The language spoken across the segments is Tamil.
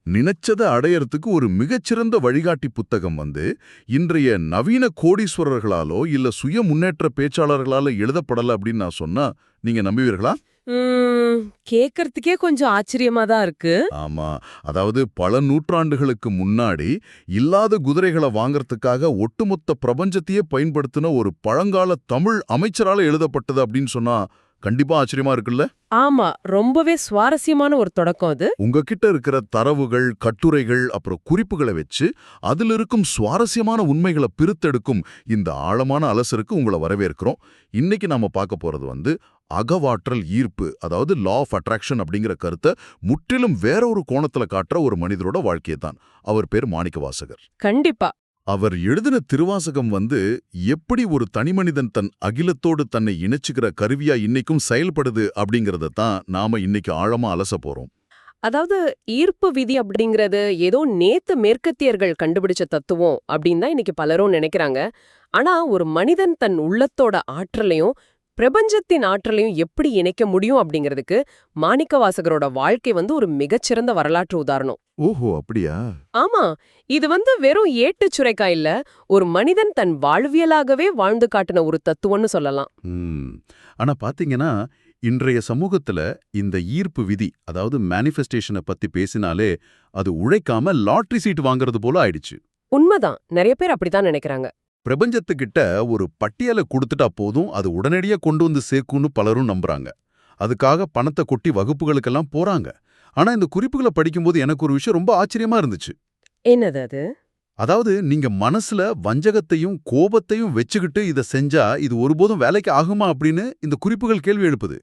நினைச்சதை அடையறதுக்கு ஒரு மிகச்சிறந்த வழிகாட்டி புத்தகம் இன்றைய நவீன கோடீஸ்வரர்களாலோ இல்ல சுய முன்னேற்ற பேச்சாளர்களால எழுதப்படல அப்படின்னு நான் சொன்னா நீங்க நம்புவீர்களா? கேக்கறதுக்கே கொஞ்சம் ஆச்சரியமா தான் இருக்கு. ஆமா. அதாவது பல நூற்றாண்டுகளுக்கு முன்னாடி இல்லாத குதிரைகளை வாங்கறதுக்காக ஒட்டுமொத்த பிரபஞ்சத்தையே பயன்படுத்தின ஒரு பழங்கால தமிழ் அமைச்சரால எழுதப்பட்டது அப்படின்னு சொன்னா கண்டிப்பா ஆச்சரியமா இருக்குல்ல? ஆமா, ரொம்பவே சுவாரஸ்யமான ஒரு தொடக்கம் அது. உங்ககிட்ட இருக்கிற தரவுகள், கட்டுரைகள், அப்புறம் குறிப்புகளை வச்சு அதில் இருக்கும் சுவாரஸ்யமான உண்மைகளை பிரித்தெடுக்கும் இந்த ஆழமான அலசருக்கு உங்களை வரவேற்கிறோம். இன்னைக்கு நாம பார்க்க போறது அகவாற்றல் ஈர்ப்பு, அதாவது லா ஆஃப் அட்ராக்ஷன் அப்படிங்கிற கருத்தை முற்றிலும் வேற ஒரு கோணத்துல காட்டுற ஒரு மனிதரோட வாழ்க்கையை தான். அவர் பேர் மாணிக்கவாசகர். கண்டிப்பா. அவர் எழுதின திருவாசகம் எப்படி ஒரு தனிமனிதன் தன் அகிலத்தோடு தன்னை இணைச்சுக்கிற கருவியா இன்னைக்கும் செயல்படுது அப்படிங்கறத தான் நாம இன்னைக்கு ஆழமா அலச போறோம். அதாவது ஈர்ப்பு விதி அப்படிங்கறது ஏதோ நேத்து மேற்கத்தியர்கள் கண்டுபிடிச்ச தத்துவம் அப்படின்னு தான் இன்னைக்கு பலரும் நினைக்கிறாங்க. ஆனா ஒரு மனிதன் தன் உள்ளத்தோட ஆற்றலையும் பிரபஞ்சத்தின் ஆற்றலையும் எப்படி இணைக்க முடியும் அப்படிங்கிறதுக்கு மாணிக்கவாசகரோட வாழ்க்கை ஒரு மிகச்சிறந்த வரலாற்று உதாரணம். ஓஹோ, அப்படியா? ஆமா, இது வெறும் ஏட்டுச் சுரைக்கா இல்ல, ஒரு மனிதன் தன் வாழ்வியலாகவே வாழ்ந்து காட்டின ஒரு தத்துவம்னு சொல்லலாம். ஆனா பாத்தீங்கன்னா இன்றைய சமூகத்துல இந்த ஈர்ப்பு விதி, அதாவது மேனிஃபெஸ்டேஷனை பத்தி பேசினாலே அது உழைக்காம லாட்டரி சீட் வாங்குறது போல ஆயிடுச்சு. உண்மைதான், நிறைய பேர் அப்படித்தான் நினைக்கிறாங்க. பிரபஞ்சத்துக்கிட்ட ஒரு பட்டியலை கொடுத்துட்டா போதும், அது உடனடியா கொண்டு வந்து சேர்க்கும்னு பலரும் நம்புறாங்க. அதுக்காக பணத்தை கொட்டி வகுப்புகளுக்கெல்லாம் போறாங்க. ஆனா இந்த குறிப்புகளை படிக்கும்போது எனக்கு ஒரு விஷயம் ரொம்ப ஆச்சரியமா இருந்துச்சு. என்னது அது? அதாவது நீங்க மனசுல வஞ்சகத்தையும் கோபத்தையும் வச்சுக்கிட்டு இதை செஞ்சா இது ஒருபோதும் வேலைக்கு ஆகுமா அப்படின்னு இந்த குறிப்புகள் கேள்வி எழுப்புது.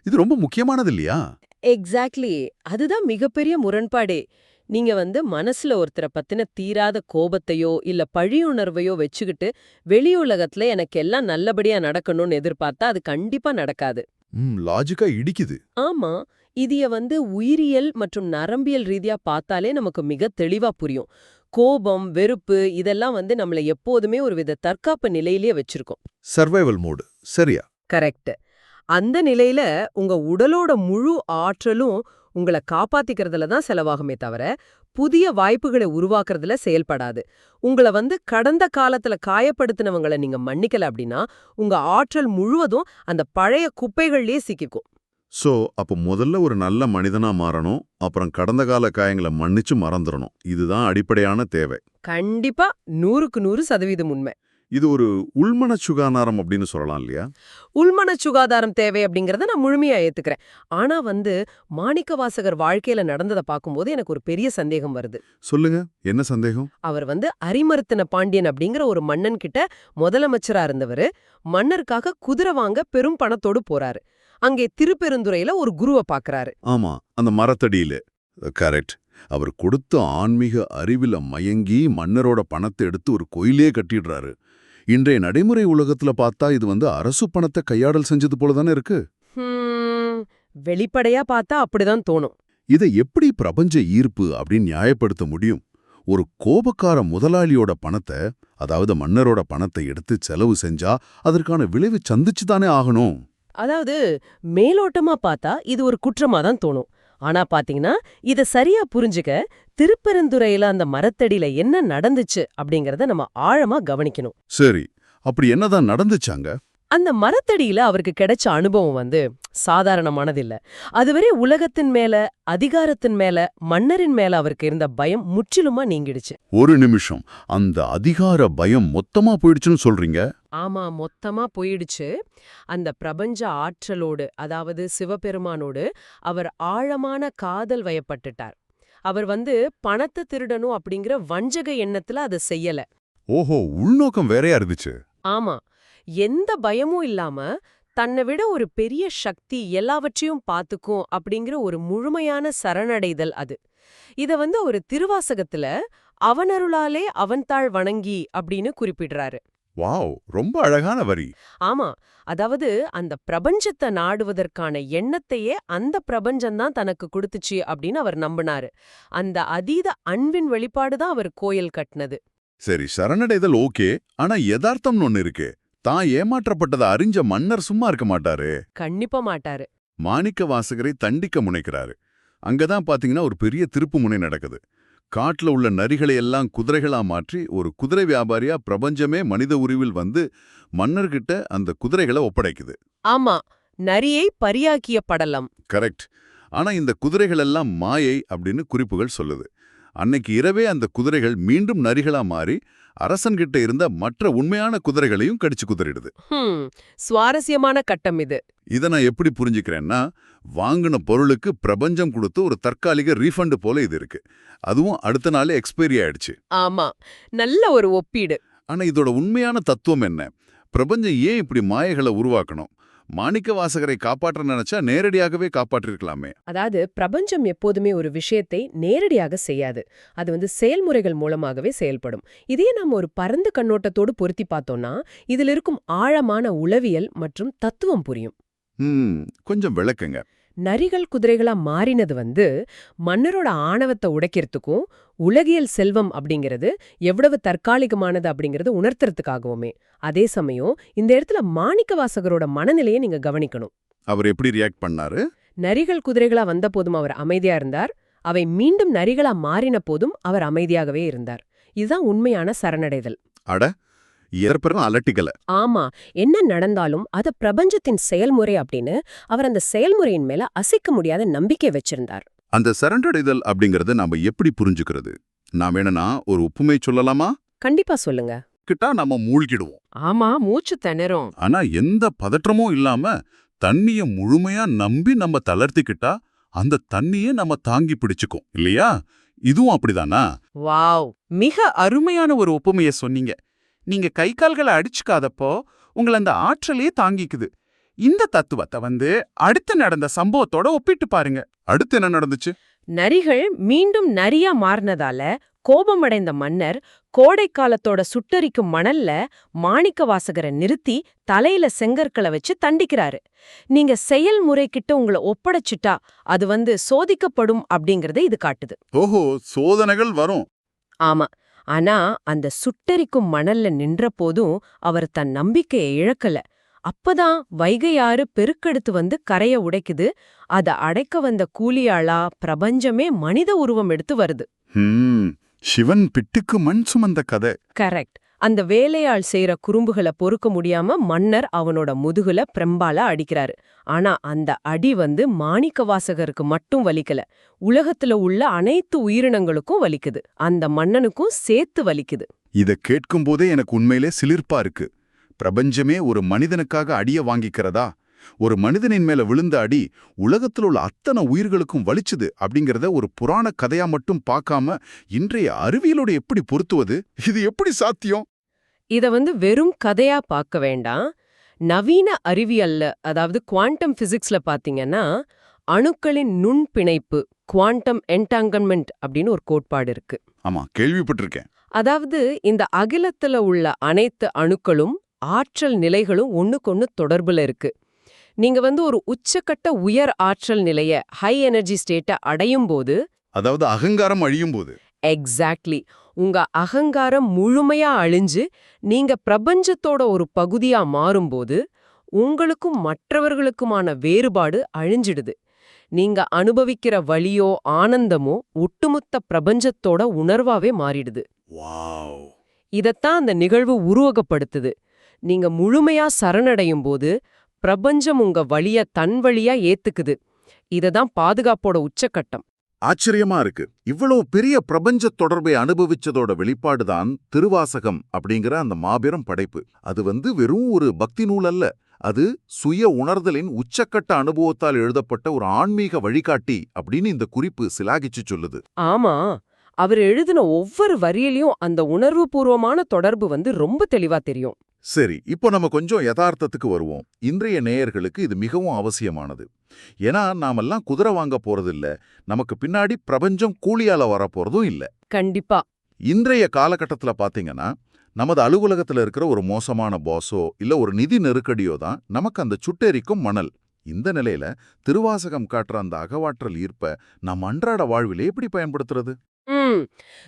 இது ரொம்ப முக்கியமானது இல்லையா? எக்ஸாக்ட்லி, அதுதான் மிகப்பெரிய முரண்பாடே. நீங்க மனசுல ஒருத்தரை பத்தின தீராத கோபத்தையோ இல்ல பழியுணர்வையோ வச்சுக்கிட்டு வெளி உலகத்துல எனக்கு எல்லாம் நல்லபடியா நடக்கணும்னு எதிர்பார்த்தா அது கண்டிப்பா நடக்காது. லாஜிக்கா இடிக்குது. ஆமா, இதைய உயிரியல் மற்றும் நரம்பியல் ரீதியா பார்த்தாலே நமக்கு மிக தெளிவா புரியும். கோபம், வெறுப்பு இதெல்லாம் நம்மள எப்போதுமே ஒரு வித தற்காப்பு நிலையிலேயே வச்சிருக்கோம். Survival mode. சரியா? கரெக்ட். அந்த நிலையில உங்க உடலோட முழு ஆற்றலும் உங்களை காப்பாத்திக்கிறதுல தான் செலவாகுமே தவிர புதிய வாய்ப்புகளை உருவாக்குறதுல செயல்படாது. உங்களை கடந்த காலத்துல காயப்படுத்தினவங்களை நீங்க மன்னிக்கல அப்படின்னா உங்க ஆற்றல் முழுவதும் அந்த பழைய குப்பைகள்லயே சிக்கிக்கும். சோ அப்ப முதல்ல ஒரு நல்ல மனிதனா மாறணும், அப்புறம் கடந்த கால காயங்களை மன்னிச்சு மறந்துடணும். இதுதான் அடிப்படையான தேவை. கண்டிப்பா 100க்கு 100% உண்மை. இது ஒரு உள்மன சுகாதாரம் அப்படின்னு சொல்லலாம் இல்லையா? உள்மன சுகாதாரம் தேவை அப்படிங்கறத நான் முழுமையா ஏத்துக்கிறேன். ஆனா மாணிக்கவாசகர் வாழ்க்கையில நடந்ததை பார்க்கும்போது எனக்கு ஒரு பெரிய சந்தேகம் வருது. சொல்லுங்க, என்ன சந்தேகம்? அவர் அரிமர்த்தன பாண்டியன் அப்படிங்கிற ஒரு மன்னன் கிட்ட முதலமைச்சரா இருந்தவரு. மன்னருக்காக குதிரை வாங்க பெரும் பணத்தோடு போறாரு. அங்கே திருப்பெருந்துறையில ஒரு குருவை பாக்குறாரு. ஆமா, அந்த மரத்தடியில. கரெக்ட். அவர் கொடுத்த ஆன்மீக அறிவில மயங்கி மன்னரோட பணத்தை எடுத்து ஒரு கோயிலே கட்டிடுறாரு. இன்றைய நடைமுறை உலகத்துல பார்த்தா இது அரசு பணத்தை கையாடல் செஞ்சது போலதானே இருக்கு. வெளிப்படையா பார்த்தா அப்படிதான் தோணும். இதை எப்படி பிரபஞ்ச ஈர்ப்பு அப்படின்னு நியாயப்படுத்த முடியும்? ஒரு கோபக்கார முதலாளியோட பணத்தை, அதாவது மன்னரோட பணத்தை எடுத்து செலவு செஞ்சா அதற்கான விளைவு சந்திச்சுதானே ஆகணும். அதாவது மேலோட்டமா பார்த்தா இது ஒரு குற்றமா தான் தோணும். ஆனா பாத்தீங்கன்னா இத சரியா புரிஞ்சுக்க திருப்பெருந்துறையில அந்த மரத்தடியில என்ன நடந்துச்சு அப்படிங்கறத நம்ம ஆழமா கவனிக்கணும். சரி, அப்படி என்னதான் நடந்துச்சாங்க? அந்த மரத்தடியில அவருக்கு கிடைச்ச அனுபவம் சாதாரணமானதில்ல. அதுவரை உலகத்தின் மேல, அதிகாரத்தின் மேல, மன்னரின் மேல அவருக்கு இருந்த பயம் முற்றிலுமா நீங்கிடுச்சு. ஒரு நிமிஷம், அந்த அதிகார பயம் மொத்தமா போயிடுச்சுன்னு சொல்றீங்க? ஆமா, மொத்தமா போயிடுச்சு. அந்த பிரபஞ்ச ஆற்றலோடு, அதாவது சிவபெருமானோடு அவர் ஆழமான காதல் வயப்பட்டுட்டார். அவர் பணத்தை திருடணும் அப்படிங்கிற வஞ்சக எண்ணத்துல அதை செய்யல. ஓஹோ, உள்நோக்கம் வேறையா இருந்துச்சு. ஆமா, எந்த பயமும் இல்லாம தன்னை விட ஒரு பெரிய சக்தி எல்லாவற்றையும் பாத்துக்கும் அப்படிங்கிற ஒரு முழுமையான சரணடைதல் அது. இத ஒரு திருவாசகத்துல அவனருளாலே அவன்தாள் வணங்கி அப்படின்னு குறிப்பிடுறாரு. வாவ், ரொம்ப அழகான வரி. ஆமா, அதாவது அந்த பிரபஞ்சத்தை நாடுவதற்கான எண்ணத்தையே அந்த பிரபஞ்சம்தான் தனக்கு கொடுத்துச்சு அப்படின்னு அவர் நம்பினாரு. அந்த அதீத அன்பின் வெளிப்பாடுதான் அவர் கோயில் கட்டினது. சரி, சரணடைதல் ஓகே. ஆனா யதார்த்தம்னு ஒன்னு இருக்கு. தான் ஏமாற்றப்பட்டதை அறிஞ்ச மன்னர் சும்மா இருக்க மாட்டாரு. கண்டிப்பா மாட்டாரு. மாணிக்க வாசகரை தண்டிக்க முனைக்கிறாரு. அங்கதான் பாத்தீங்கன்னா ஒரு பெரிய திருப்புமுனை நடக்குது. காட்டுல உள்ள நரிகளை எல்லாம் குதிரைகளா மாற்றி ஒரு குதிரை வியாபாரியா பிரபஞ்சமே மனித உருவில் வந்து மன்னர்கிட்ட அந்த குதிரைகளை ஒப்படைக்குது. ஆமா, நரியை பரியாக்கிய படலம். கரெக்ட். ஆனா இந்த குதிரைகள் எல்லாம் மாயை அப்படின்னு குறிப்புகள் சொல்லுது. அன்னைக்கு இரவே அந்த குதிரைகள் மீண்டும் நரிகளா மாறி அரசன்கிட்ட இருந்த மற்ற உண்மையான குதிரைகளையும் கடிச்சு குதிரிடுது. சுவாரஸ்யமான கட்டம் இது. இதை நான் எப்படி புரிஞ்சுக்கிறேன்னா, வாங்கின பொருளுக்கு பிரபஞ்சம் கொடுத்து ஒரு தற்காலிக ரீஃபண்ட் போல இது இருக்கு. அதுவும் அடுத்த நாளே எக்ஸ்பைரி ஆயிடுச்சு. ஆமா, நல்ல ஒரு ஒப்பீடு. ஆனா இதோட உண்மையான தத்துவம் என்ன? பிரபஞ்சம் ஏன் இப்படி மாயைகளை உருவாக்கணும்? மாணிக்க வாசகரை காப்பாற்ற நினைச்சா நேரடியாகவே காப்பாற்றிருக்கலாமே. அதாவது பிரபஞ்சம் எப்போதுமே ஒரு விஷயத்தை நேரடியாக செய்யாது. அது செயல்முறைகள் மூலமாகவே செயல்படும். இதையே நாம் ஒரு பரந்த கண்ணோட்டத்தோடு பொருத்தி பார்த்தோம்னா இதில் இருக்கும் ஆழமான உளவியல் மற்றும் தத்துவம் புரியும். கொஞ்சம் விளக்குங்க. நரிகள் குதிரைகளா மாறினது மன்னரோட ஆணவத்தை உடைக்கிறதுக்கும் உலகியல் செல்வம் அப்படிங்கிறது எவ்வளவு தற்காலிகமானது அப்படிங்கறது உணர்த்துறதுக்காகவுமே. அதே சமயம் இந்த இடத்துல மாணிக்க வாசகரோட மனநிலையை நீங்க கவனிக்கணும். அவர் எப்படி ரியாக்ட் பண்ணாரு? நரிகள் குதிரைகளா வந்த போதும் அவர் அமைதியா இருந்தார். அவை மீண்டும் நரிகளா மாறின போதும் அவர் அமைதியாகவே இருந்தார். இதுதான் உண்மையான சரணடைதல். அட, ஏற்பரும் அலட்டிக்கல. ஆமா, என்ன நடந்தாலும் அது பிரபஞ்சத்தின் செயல்முறை அப்படின்னு அவர் அந்த செயல்முறையின் மேல அசைக்க முடியாத நம்பிக்கை வச்சிருந்தார். அந்த சரண்டடைதல் அப்படிங்கறத நாம எப்படி புரிஞ்சுக்கிறது? நான் வேணும்னா ஒரு ஒப்புமை சொல்லலாமா? கண்டிப்பா சொல்லுங்க. கிட்டா நம்ம மூழ்கிடுவோம். ஆமா, மூச்சு திணறும். ஆனா எந்த பதற்றமும் இல்லாம தண்ணிய முழுமையா நம்பி நம்ம தளர்த்திக்கிட்டா அந்த தண்ணியே நம்ம தாங்கி பிடிச்சுக்கும் இல்லையா? இதுவும் அப்படிதானா? வாவ், மிக அருமையான ஒரு ஒப்புமைய சொன்னீங்க. நீங்க கை கால்களை அடிச்சுக்காதப்போ உங்களை அந்த ஆற்றலே தாங்கிக்குது. இந்த தத்துவத்தை அடுத்து நடந்த சம்பவத்தோட ஒப்பிட்டு பாருங்க. அடுத்து என்ன நடந்துச்சு? நரிகள் மீண்டும் நரியா மாறினதால கோபமடைந்த மன்னர் கோடை காலத்தோட சுட்டரிக்கும் மணல்ல மாணிக்க வாசகரை நிறுத்தி தலையில செங்கற்களை வச்சு தண்டிக்கிறாரு. நீங்க செயல்முறை கிட்ட உங்களை ஒப்படைச்சிட்டா அது சோதிக்கப்படும் அப்படிங்கறத இது காட்டுது. ஓஹோ, சோதனைகள் வரும். ஆமா, ஆனா அந்த சுட்டரிக்கும் மணல்ல நின்ற போதும் அவர் தன் நம்பிக்கையை இழக்கல. அப்பதான் வைகையாறு பெருக்கெடுத்து கரைய உடைக்குது. அத அடைக்க வந்த கூலியாளா பிரபஞ்சமே மனித உருவம் எடுத்து வருது. சிவன் பிட்டுக்கு மண் சுமந்த கதை. கரெக்ட். அந்த வேலையாள் செய்யற குறும்புகளை பொறுக்க முடியாம மன்னர் அவனோட முதுகுல பிரம்பால அடிக்கிறாரு. ஆனா அந்த அடி மாணிக்க வாசகருக்கு மட்டும் வலிக்கல, உலகத்துல உள்ள அனைத்து உயிரினங்களுக்கும் வலிக்குது. அந்த மன்னனுக்கும் சேர்த்து வலிக்குது. இத கேட்கும் போதே எனக்கு உண்மையிலே சிலிர்ப்பா இருக்கு. பிரபஞ்சமே ஒரு மனிதனுக்காக அடிய வாங்கிக்கிறதா? ஒரு மனிதனின் மேல விழுந்த அடி உலகத்தில் உள்ள அத்தனை உயிர்களுக்கும் வலிச்சுது அப்படிங்கறத ஒரு புராண கதையா மட்டும் பார்க்காம இன்றைய அறிவியலோட எப்படி பொருத்துவது? இது எப்படி சாத்தியம்? இத வெறும் கதையா பார்க்க வேண்டாம். நவீன அறிவியல்ல, அதாவது குவாண்டம் பிசிக்ஸ்ல பாத்தீங்கன்னா அணுக்களின் நுண்பிணைப்பு, குவாண்டம் என்டாங்கல்மெண்ட் அப்படின்னு ஒரு கோட்பாடு இருக்கு. ஆமா, கேள்விப்பட்டிருக்கேன். அதாவது இந்த அகிலத்துல உள்ள அனைத்து அணுக்களும் ஆற்றல் நிலைகளும் ஒண்ணுக்கொன்னு தொடர்புல இருக்கு. நீங்க ஒரு உச்சக்கட்ட உயர் ஆற்றல் நிலைய, ஹை எனர்ஜி ஸ்டேட்டை அடையும் போது, அதாவது அகங்காரம் அழியும் போது, எக்ஸாக்ட்லி, உங்க அகங்காரம் முழுமையா அழிஞ்சு நீங்க பிரபஞ்சத்தோட ஒரு பகுதியா மாறும்போது உங்களுக்கும் மற்றவர்களுக்குமான வேறுபாடு அழிஞ்சிடுது. நீங்க அனுபவிக்கிற வலியோ ஆனந்தமோ ஒட்டுமொத்த பிரபஞ்சத்தோட உணர்வாவே மாறிடுது. இதத்தான் அந்த நிகழ்வு உருவகப்படுத்துது. நீங்க முழுமையா சரணடையும் போது பிரபஞ்சம் உங்க வலிய தன் வழியா ஏத்துக்குது. இததான் பாதுகாப்போட உச்சக்கட்டம். ஆச்சரியமா இருக்கு. இவ்வளவு பெரிய பிரபஞ்ச தொடர்பை அனுபவிச்சதோட வெளிப்பாடுதான் திருவாசகம் அப்படிங்கிற அந்த மாபெரும் படைப்பு. அது வெறும் ஒரு பக்தி நூல் அல்ல. அது சுய உணர்தலின் உச்சக்கட்ட அனுபவத்தால் எழுதப்பட்ட ஒரு ஆன்மீக வழிகாட்டி அப்படின்னு இந்த குறிப்பு சிலாகிச்சு சொல்லுது. ஆமா, அவர் எழுதின ஒவ்வொரு வரியிலையும் அந்த உணர்வுபூர்வமான தொடர்பு ரொம்ப தெளிவா தெரியும். சரி, இப்போ நம்ம கொஞ்சம் யதார்த்தத்துக்கு வருவோம். இன்றைய நேயர்களுக்கு இது மிகவும் அவசியமானது. ஏன்னா நாமெல்லாம் குதிரை வாங்க போறதில்ல, நமக்கு பின்னாடி பிரபஞ்சம் கூலியால வரப்போறதும் இல்ல. கண்டிப்பா. இன்றைய காலகட்டத்துல பாத்தீங்கன்னா நமது அலுவலகத்துல இருக்கிற ஒரு மோசமான பாஸோ இல்ல ஒரு நிதி நெருக்கடியோ தான் நமக்கு அந்த சுட்டெரிக்கும் மணல். இந்த நிலையில திருவாசகம் காட்டுற அந்த அகவாற்றல் ஈர்ப்ப நம் அன்றாட வாழ்விலே எப்படி பயன்படுத்துறது?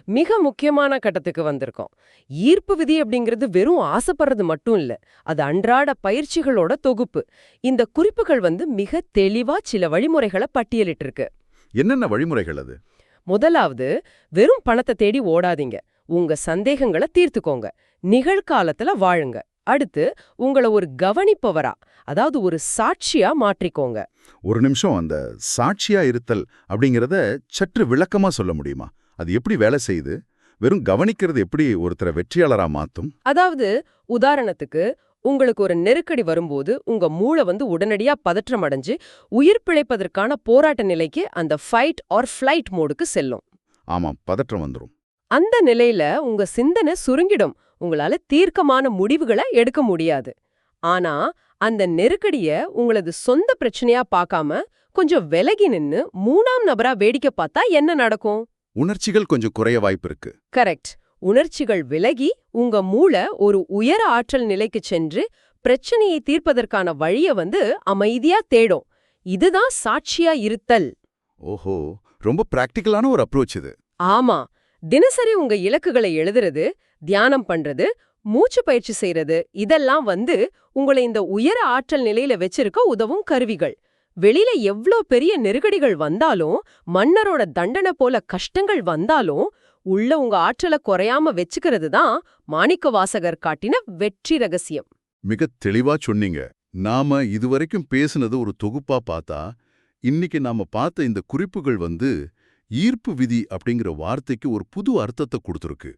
மிக முக்கியமான கட்டத்துக்கு வந்திருக்கோம். ஈர்ப்பு விதி அப்படிங்கிறது வெறும் ஆசைப்படுறது மட்டும் இல்ல, அது அன்றாட பயிற்சிகளோட தொகுப்பு. இந்த குறிப்புகள் மிக தெளிவா சில வழிமுறைகளை பட்டியலிட்டிருக்கு. என்னென்ன வழிமுறைகள் அது? முதலாவது, வெறும் பணத்தை தேடி ஓடாதீங்க. உங்க சந்தேகங்களை தீர்த்துக்கோங்க. நிகழ்காலத்துல வாழுங்க. அடுத்து, உங்கள ஒரு கவனிப்பவரா, அதாவது ஒரு சாட்சியா மாற்றிக்கோங்க. ஒரு நிமிஷம், அந்த சாட்சியா இருத்தல் அப்படிங்கிறத சற்று விளக்கமா சொல்ல முடியுமா? அது எப்படி வேலை செய்யுது? வெறும் கவனிக்கிறது எப்படி ஒருத்தரை வெற்றியாளரா மாத்தும்? அதாவது, உதாரணத்துக்கு, உங்களுக்கு ஒரு நெருக்கடி வரும்போது உங்க மூளை உடனடியா பதற்றம் அடைஞ்சு உயிர் பிழைப்பதற்கான போராட்ட நிலைக்கு, அந்த ஃபைட் ஆர் ஃப்ளைட் மோடுக்கு செல்லும். ஆமாம், பதற்றம் வந்துரும். அந்த நிலையில உங்க சிந்தனை சுருங்கிடும். உங்களால தீர்க்கமான முடிவுகளை எடுக்க முடியாது. ஆனா, அந்த நெருக்கடிய உங்களது சொந்த பிரச்சனையா பார்க்காம கொஞ்சம் விலகி நின்னு 3ஆம் நபரா வேடிக்கை பார்த்தா என்ன நடக்கும்? உணர்ச்சிகள் கொஞ்சம் குறைய வாய்ப்பு இருக்கு. கரெக்ட். உணர்ச்சிகள் விலகி உங்க மூளை ஒரு உயர ஆற்றல் நிலைக்கு சென்று பிரச்சனையை தீர்ப்பதற்கான வழிய அமைதியா தேடும். இதுதான் சாட்சியா இருத்தல். ஓஹோ, ரொம்ப பிராக்டிக்கலான ஒரு அப்ரோச் இது. ஆமா. தினசரி உங்க இலக்குகளை எழுதுறது, தியானம் பண்றது, மூச்சு பயிற்சி செய்யறது, இதெல்லாம் உங்களை இந்த உயர ஆற்றல் நிலையில வச்சிருக்க உதவும் கருவிகள். வெளியில எவ்ளோ பெரிய நெருக்கடிகள் வந்தாலும், மன்னரோட தண்டனை போல கஷ்டங்கள் வந்தாலும், உள்ள உங்க ஆற்றலை குறையாம வச்சுக்கிறது தான் மாணிக்கவாசகர் காட்டின வெற்றி ரகசியம். மிக தெளிவா சொன்னீங்க. நாம இதுவரைக்கும் பேசுனது ஒரு தொகுப்பா பார்த்தா, இன்னைக்கு நாம பார்த்த இந்த குறிப்புகள் ஈர்ப்பு விதி அப்படிங்கிற வார்த்தைக்கு ஒரு புது அர்த்தத்தை கொடுத்துருக்கு.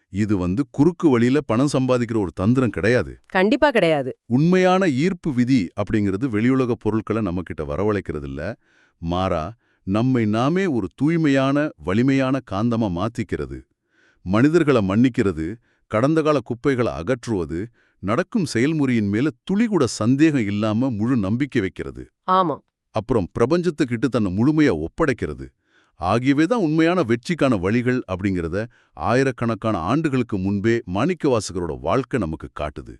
இது குறுக்கு வழியில பணம் சம்பாதிக்கிற ஒரு தந்திரம் கிடையாது. கண்டிப்பா கிடையாது. உண்மையான ஈர்ப்பு விதி அப்படிங்கிறது வெளியுலக பொருட்களை நம்மகிட்ட வரவழைக்கிறது இல்ல. மாறா, நம்மை நாமே ஒரு தூய்மையான, வலிமையான காந்தமா மாத்திக்கிறது. மனிதர்களை மன்னிக்கிறது, கடந்த கால குப்பைகளை அகற்றுவது, நடக்கும் செயல்முறையின் மேல துளிகூட சந்தேகம் இல்லாம முழு நம்பிக்கை வைக்கிறது. ஆமா. அப்புறம் பிரபஞ்சத்துக்கிட்ட தன்னை முழுமையா ஒப்படைக்கிறது ஆகியவே தான் உண்மையான வெற்றிக்கான வழிகள் அப்படிங்கிறத ஆயிரக்கணக்கான ஆண்டுகளுக்கு முன்பே மாணிக்கவாசகரோட வாழ்க்கை நமக்கு காட்டுது.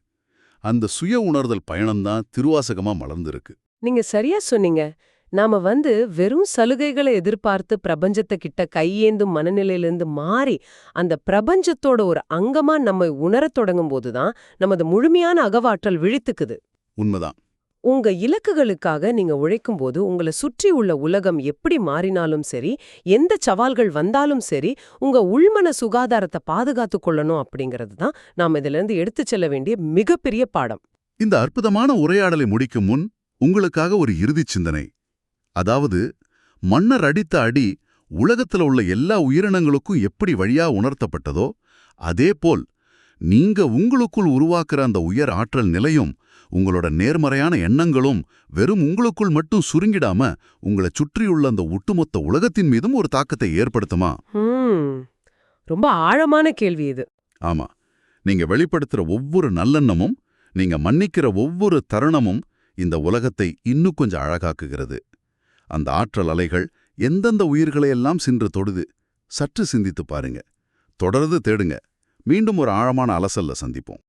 அந்த சுய உணர்தல் பயணம்தான் திருவாசகமா மலர்ந்திருக்கு. நீங்க சரியா சொன்னீங்க. நாம வெறும் சலுகைகளை எதிர்பார்த்து பிரபஞ்சத்தை கிட்ட கையேந்தும் மனநிலையிலிருந்து மாறி, அந்த பிரபஞ்சத்தோட ஒரு அங்கமா நம்மை உணரத் தொடங்கும் போதுதான் நமது முழுமையான அகவாற்றல் விழித்துக்குது. உண்மைதான். உங்க இலக்குகளுக்காக நீங்க உழைக்கும்போது உங்களை சுற்றி உள்ள உலகம் எப்படி மாறினாலும் சரி, எந்த சவால்கள் வந்தாலும் சரி, உங்க உள்மன சுகாதாரத்தை பாதுகாத்து கொள்ளணும் அப்படிங்கிறது தான் நாம இதிலிருந்து எடுத்துச் செல்ல வேண்டிய மிகப்பெரிய பாடம். இந்த அற்புதமான உரையாடலை முடிக்கும் முன் உங்களுக்காக ஒரு இறுதிச் சிந்தனை. அதாவது, மன்னர் அடித்த அடி உலகத்துல உள்ள எல்லா உயிரினங்களுக்கும் எப்படி வழியா உணர்த்தப்பட்டதோ, அதேபோல் நீங்க உங்களுக்குள் உருவாக்குற அந்த உயர் ஆற்றல் நிலையும் உங்களோட நேர்மறையான எண்ணங்களும் வெறும் உங்களுக்குள் மட்டும் சுருங்கிடாம உங்களை சுற்றியுள்ள அந்த ஒட்டுமொத்த உலகத்தின் மீதும் ஒரு தாக்கத்தை ஏற்படுத்துமா? ரொம்ப ஆழமான கேள்வி இது. ஆமா. நீங்க வெளிப்படுத்துற ஒவ்வொரு நல்லெண்ணமும், நீங்க மன்னிக்கிற ஒவ்வொரு தருணமும் இந்த உலகத்தை இன்னும் கொஞ்சம் அழகாக்குகிறது. அந்த ஆற்றல் அலைகள் எந்தெந்த உயிர்களையெல்லாம் சென்று தொடுது? சற்று சிந்தித்து பாருங்க. தொடர்ந்து தேடுங்க. மீண்டும் ஒரு ஆழமான அலசல்ல சந்திப்போம்.